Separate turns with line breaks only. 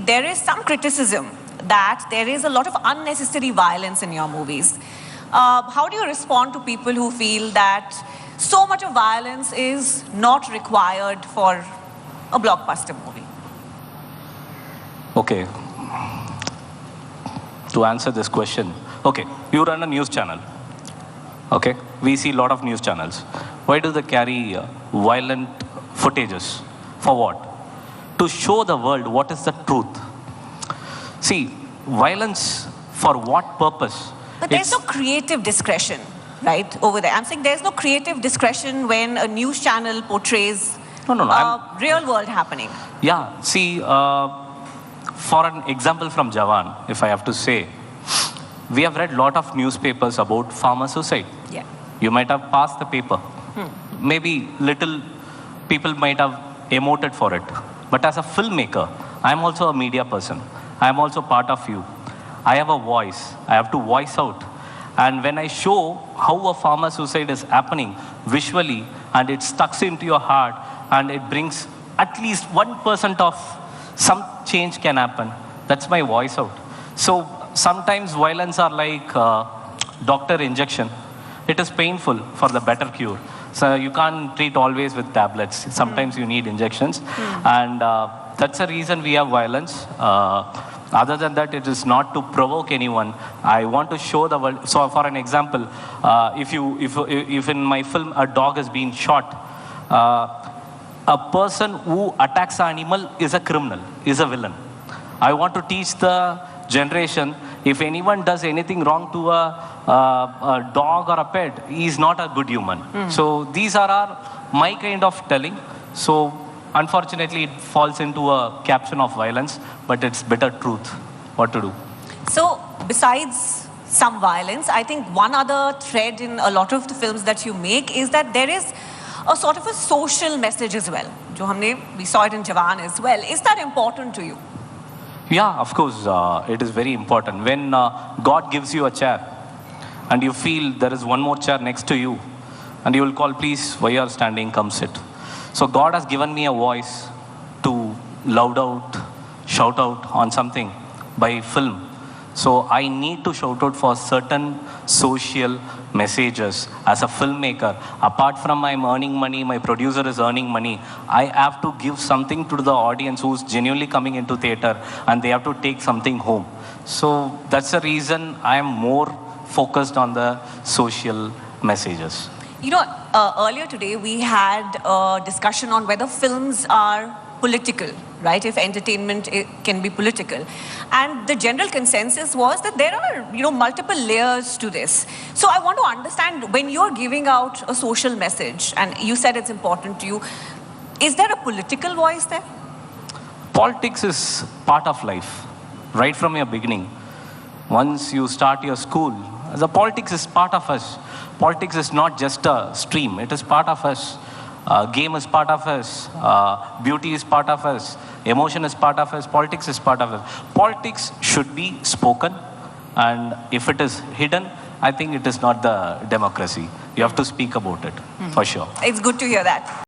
there is some criticism that there is a lot of unnecessary violence in your movies. How do you respond to people who feel that so much of violence is not required for a blockbuster movie?
Okay. To answer this question, okay, you run a news channel. Okay, we see a lot of news channels. Why do they carry violent footages? For what? To show the world what is the truth. See, violence for what purpose?
But there's no creative discretion, right, over there. I'm saying there's no creative discretion when a news channel portrays real world happening.
Yeah, see, for an example from Jawan, if I have to say, we have read a lot of newspapers about farmer suicide.
Yeah.
You might have passed the paper. Maybe little people might have emoted for it. But as a filmmaker, I'm also a media person. I'm also part of you. I have a voice. I have to voice out. And when I show how a farmer suicide is happening visually, and it stucks into your heart, and it brings at least 1% of some change can happen, that's my voice out. So sometimes violence are like doctor injection. It is painful for the better cure. So you can't treat always with tablets. Sometimes you need injections. And that's the reason we have violence. Other than that, it is not to provoke anyone. I want to show the world. So for an example, if in my film a dog is being shot, a person who attacks an animal is a criminal, is a villain. I want to teach the generation, if anyone does anything wrong to a dog or a pet, he is not a good human. So these are my kind of telling. So unfortunately, it falls into a caption of violence, but it's bitter truth. What to do?
So besides some violence, I think one other thread in a lot of the films that you make is that there is a sort of a social message as well. We saw it in Jawan as well. Is that important to you?
Yeah, of course, it is very important. When God gives you a chair and you feel there is one more chair next to you and you will call, please, why you are standing, come sit. So God has given me a voice to loud out, shout out on something by film. So I need to shout out for certain social messages as a filmmaker. Apart from I'm earning money, my producer is earning money, I have to give something to the audience who's genuinely coming into theater and they have to take something home. So that's the reason I'm more focused on the social messages.
You know, earlier today we had a discussion on whether films are political, right? If entertainment can be political. And the general consensus was that there are, multiple layers to this. So I want to understand, when you're giving out a social message, and you said it's important to you, is there a political voice there?
Politics is part of life, right from your beginning. Once you start your school, the politics is part of us. Politics is not just a stream, it is part of us. Game is part of us, beauty is part of us, emotion is part of us, politics is part of us. Politics should be spoken, and if it is hidden, I think it is not the democracy. You have to speak about it, for sure.
It's good to hear that.